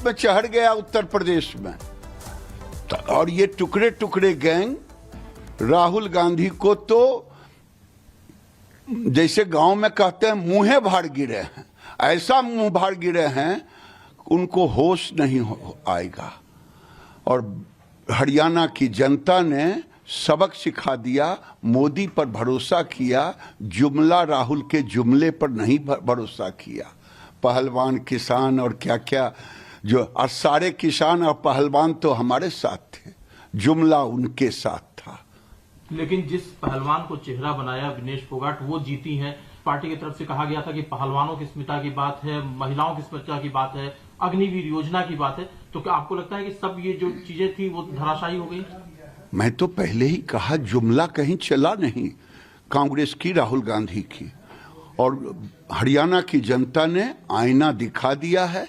में चढ़ गया उत्तर प्रदेश में। और ये टुकड़े टुकड़े गैंग राहुल गांधी को तो जैसे गांव में कहते हैं मुंहे भाड़ गिरे हैं, ऐसा मुंह भाड़ गिरे हैं उनको होश नहीं आएगा। और हरियाणा की जनता ने सबक सिखा दिया, मोदी पर भरोसा किया, जुमला राहुल के जुमले पर नहीं भरोसा किया। पहलवान किसान और क्या क्या जो, और सारे किसान और पहलवान तो हमारे साथ थे, जुमला उनके साथ था। लेकिन जिस पहलवान को चेहरा बनाया विनेश फोगाट, वो जीती हैं। पार्टी की तरफ से कहा गया था कि पहलवानों की स्मिता की बात है, महिलाओं की स्मिता की बात है, अग्निवीर योजना की बात है, तो क्या आपको लगता है कि सब ये जो चीजें थी वो धराशायी हो गई? मैं तो पहले ही कहा जुमला कहीं चला नहीं कांग्रेस की, राहुल गांधी की। और हरियाणा की जनता ने आईना दिखा दिया है।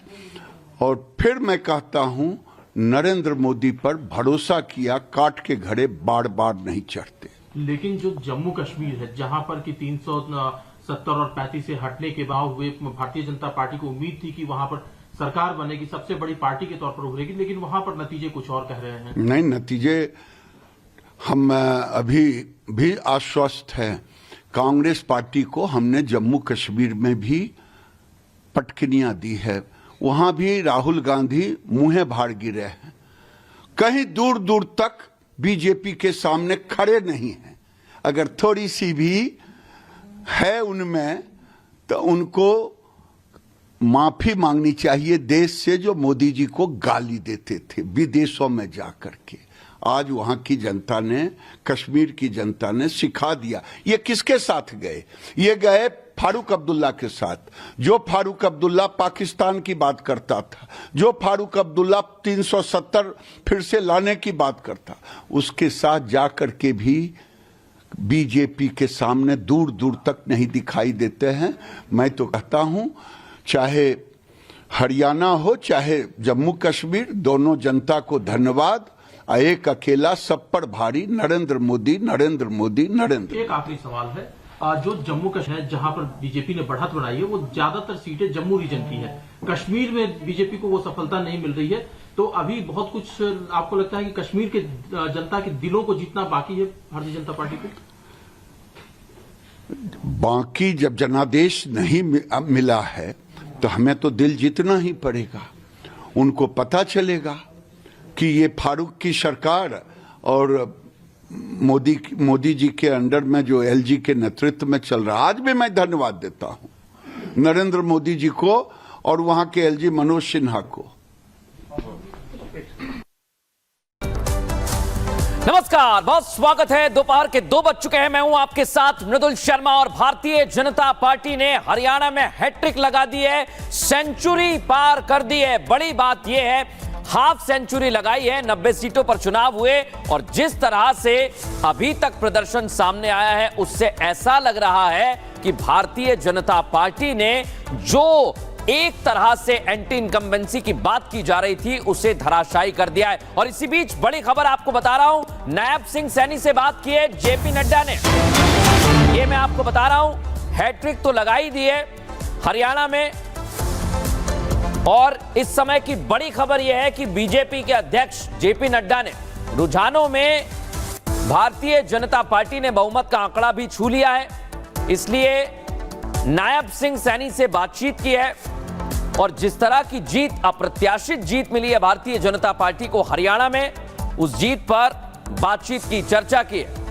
और फिर मैं कहता हूं नरेंद्र मोदी पर भरोसा किया, काट के घड़े बार बार नहीं चढ़ते। लेकिन जो जम्मू कश्मीर है, जहां पर कि 370 और 35 से हटने के बाद हुए, भारतीय जनता पार्टी को उम्मीद थी कि वहां पर सरकार बनेगी, सबसे बड़ी पार्टी के तौर पर उभरेगी, लेकिन वहां पर नतीजे कुछ और कह रहे हैं। नहीं, नतीजे हम अभी भी आश्वस्त हैं। कांग्रेस पार्टी को हमने जम्मू कश्मीर में भी पटकनियां दी है, वहां भी राहुल गांधी मुंहे भाड़ गिरे हैं, कहीं दूर दूर तक बीजेपी के सामने खड़े नहीं हैं। अगर थोड़ी सी भी है उनमें तो उनको माफी मांगनी चाहिए देश से, जो मोदी जी को गाली देते थे विदेशों में जाकर के। आज वहां की जनता ने, कश्मीर की जनता ने सिखा दिया। ये किसके साथ गए? ये गए फारूक अब्दुल्ला के साथ। जो फारूक अब्दुल्ला पाकिस्तान की बात करता था, जो फारूक अब्दुल्ला 370 फिर से लाने की बात करता, उसके साथ जाकर के भी बीजेपी के सामने दूर दूर तक नहीं दिखाई देते हैं। मैं तो कहता हूं चाहे हरियाणा हो चाहे जम्मू कश्मीर, दोनों जनता को धन्यवाद। एक अकेला सब पर भारी, नरेंद्र मोदी, नरेंद्र मोदी, नरेंद्र। एक आखिरी सवाल है, जो जम्मू कश्मीर है जहां पर बीजेपी ने बढ़त बनाई है, वो ज्यादातर सीटें जम्मू रीजन की है। कश्मीर में बीजेपी को वो सफलता नहीं मिल रही है, तो अभी बहुत कुछ आपको लगता है कि कश्मीर के जनता के दिलों को जीतना बाकी है भारतीय जनता पार्टी को? बाकी जब जनादेश नहीं मिला है तो हमें तो दिल जीतना ही पड़ेगा। उनको पता चलेगा कि ये फारूक की सरकार और मोदी जी के अंडर में जो एलजी के नेतृत्व में चल रहा। आज भी मैं धन्यवाद देता हूं नरेंद्र मोदी जी को और वहां के एलजी मनोज सिन्हा को। नमस्कार, बहुत स्वागत है। दोपहर के 2 बज चुके हैं। मैं हूं आपके साथ मृदुल शर्मा और भारतीय जनता पार्टी ने हरियाणा में हैट्रिक लगा दी है, सेंचुरी पार कर दी है। बड़ी बात यह है, हाफ सेंचुरी लगाई है। 90 सीटों पर चुनाव हुए और जिस तरह से अभी तक प्रदर्शन सामने आया है उससे ऐसा लग रहा है कि भारतीय जनता पार्टी ने जो एक तरह से एंटी इनकम्बेंसी की बात की जा रही थी उसे धराशायी कर दिया है। और इसी बीच बड़ी खबर आपको बता रहा हूं, नायब सिंह सैनी से बात की है जेपी नड्डा ने। ये मैं आपको बता रहा हूं, हैट्रिक तो लगा ही दी है हरियाणा में। और इस समय की बड़ी खबर यह है कि बीजेपी के अध्यक्ष जेपी नड्डा ने रुझानों में भारतीय जनता पार्टी ने बहुमत का आंकड़ा भी छू लिया है, इसलिए नायब सिंह सैनी से बातचीत की है। और जिस तरह की जीत, अप्रत्याशित जीत मिली है भारतीय जनता पार्टी को हरियाणा में, उस जीत पर बातचीत की, चर्चा की है।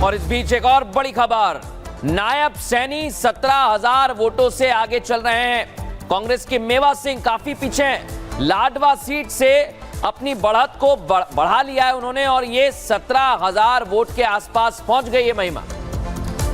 और इस बीच एक और बड़ी खबर, नायब सैनी 17,000 वोटों से आगे चल रहे हैं। कांग्रेस के मेवा सिंह काफी पीछे हैं। लाडवा सीट से अपनी बढ़त को बढ़ा लिया है उन्होंने और ये 17,000 वोट के आसपास पहुंच गई है महिमा।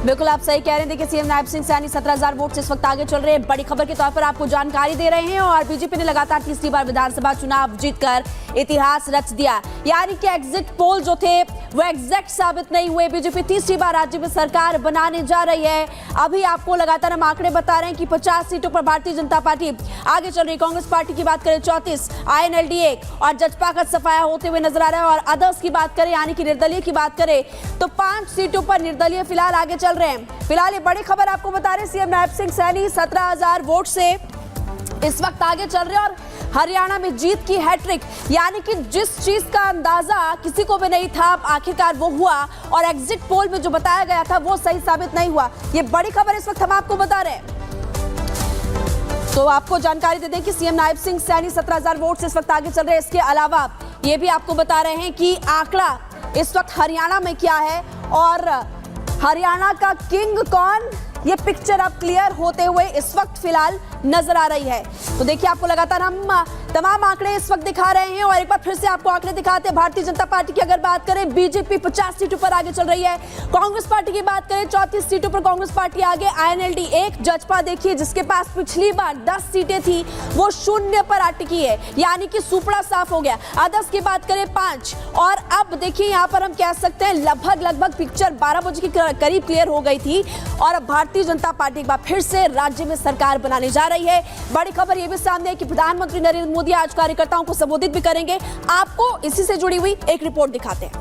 बिल्कुल आप सही कह रहे हैं। देखिए सीएम नायब सिंह सैनी 17,000 वोट से इस वक्त आगे चल रहे हैं। बड़ी खबर के तौर पर आपको जानकारी दे रहे हैं। और बीजेपी ने लगातार तीसरी बार विधानसभा चुनाव जीतकर इतिहास रच दिया, यानी कि एग्जिट पोल जो थे वो एग्जैक्ट साबित नहीं हुए। बीजेपी तीसरी बार राज्य में सरकार बनाने जा रही है। अभी आपको लगातार हम आंकड़े बता रहे हैं कि 50 सीटों पर भारतीय जनता पार्टी आगे चल रही है। कांग्रेस पार्टी की बात करें 34, INLD 1 और जजपा का सफाया होते हुए नजर आ रहा है। और अदर्स की बात करें यानी कि निर्दलीय की बात करें तो 5 सीटों पर निर्दलीय फिलहाल आगे चल चल रहे हैं। फिलहाल ये बड़ी खबर आपको बता रहे हैं, सीएम नायब सिंह सैनी 17,000 वोट से इस वक्त आगे चल रहे हैं और हरियाणा में जीत की हैट्रिक, यानी कि जिस चीज का अंदाजा किसी को भी नहीं था आखिरकार वो हुआ और एग्जिट पोल में जो बताया गया था वो सही साबित नहीं हुआ। ये बड़ी खबर इस वक्त हम आपको बता रहे हैं। तो आपको जानकारी दे दें कि सीएम नायब सिंह सैनी 17,000 वोट से इस वक्त आगे चल रहे हैं। इसके अलावा ये भी आपको बता रहे हैं कि आंकड़ा इस वक्त हरियाणा में क्या है और हरियाणा का किंग कौन, ये पिक्चर अब क्लियर होते हुए इस वक्त फिलहाल नजर आ रही है। तो देखिए, आपको लगातार हम तमाम आंकड़े इस वक्त दिखा रहे हैं और एक बार फिर से आपको आंकड़े दिखाते हैं। भारतीय जनता पार्टी की अगर बात करें, बीजेपी 50 सीटों पर आगे चल रही है। कांग्रेस पार्टी की बात करें, 34 सीटों पर कांग्रेस पार्टी आगे, INLD 1, जजपा देखिए जिसके पास पिछली बार 10 सीटें थी वो 0 पर अटकी है, यानी कि सुपड़ा साफ हो गया। अदर्स की बात करें 5, और अब देखिए यहाँ पर हम कह सकते हैं लगभग पिक्चर 12 बजे के करीब क्लियर हो गई थी और अब भारतीय जनता पार्टी एक बार फिर से राज्य में सरकार बनाने जा रही है। बड़ी खबर यह भी सामने है कि प्रधानमंत्री नरेंद्र मोदी आज कार्यकर्ताओं को संबोधित भी करेंगे। आपको इसी से जुड़ी हुई एक रिपोर्ट दिखाते हैं।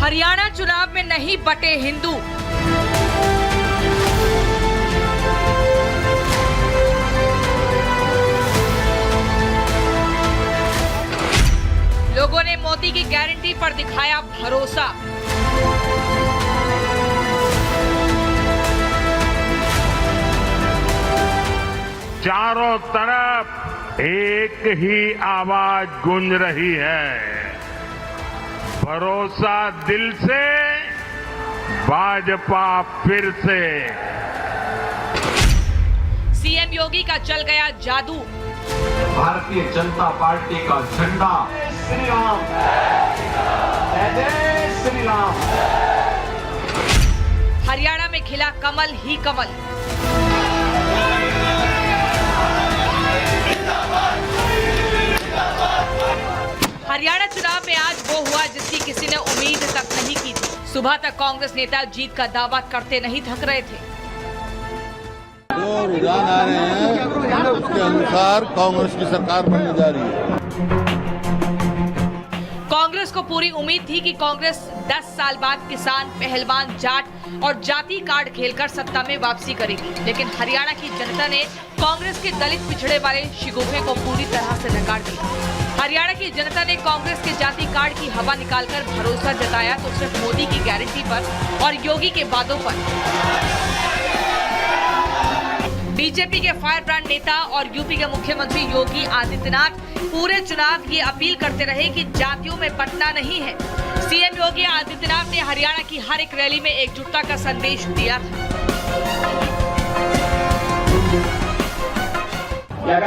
हरियाणा चुनाव में नहीं बटे हिंदू, लोगों ने मोदी की गारंटी पर दिखाया भरोसा। चारों तरफ एक ही आवाज गूंज रही है, भरोसा दिल से, भाजपा फिर से। सीएम योगी का चल गया जादू, भारतीय जनता पार्टी का झंडा श्री राम, जय श्री राम। हरियाणा में खिला कमल ही कमल। हरियाणा चुनाव में आज वो हुआ जिसकी किसी ने उम्मीद तक नहीं की थी। सुबह तक कांग्रेस नेता जीत का दावा करते नहीं थक रहे थे। जो रुझान आ रहे हैं उसके अनुसार कांग्रेस की सरकार बनने जा रही है। कांग्रेस को पूरी उम्मीद थी कि कांग्रेस 10 साल बाद किसान, पहलवान, जाट और जाति कार्ड खेलकर सत्ता में वापसी करेगी, लेकिन हरियाणा की जनता ने कांग्रेस के दलित पिछड़े वाले शिगुफे को पूरी तरह से नकार दिया। हरियाणा की जनता ने कांग्रेस के जाति कार्ड की हवा निकालकर भरोसा जताया तो सिर्फ मोदी की गारंटी पर और योगी के वादों पर। बीजेपी के फायर ब्रांड नेता और यूपी के मुख्यमंत्री योगी आदित्यनाथ पूरे चुनाव ये अपील करते रहे कि जातियों में बंटना नहीं है। सीएम योगी आदित्यनाथ ने हरियाणा की हर एक रैली में एकजुटता का संदेश दिया था।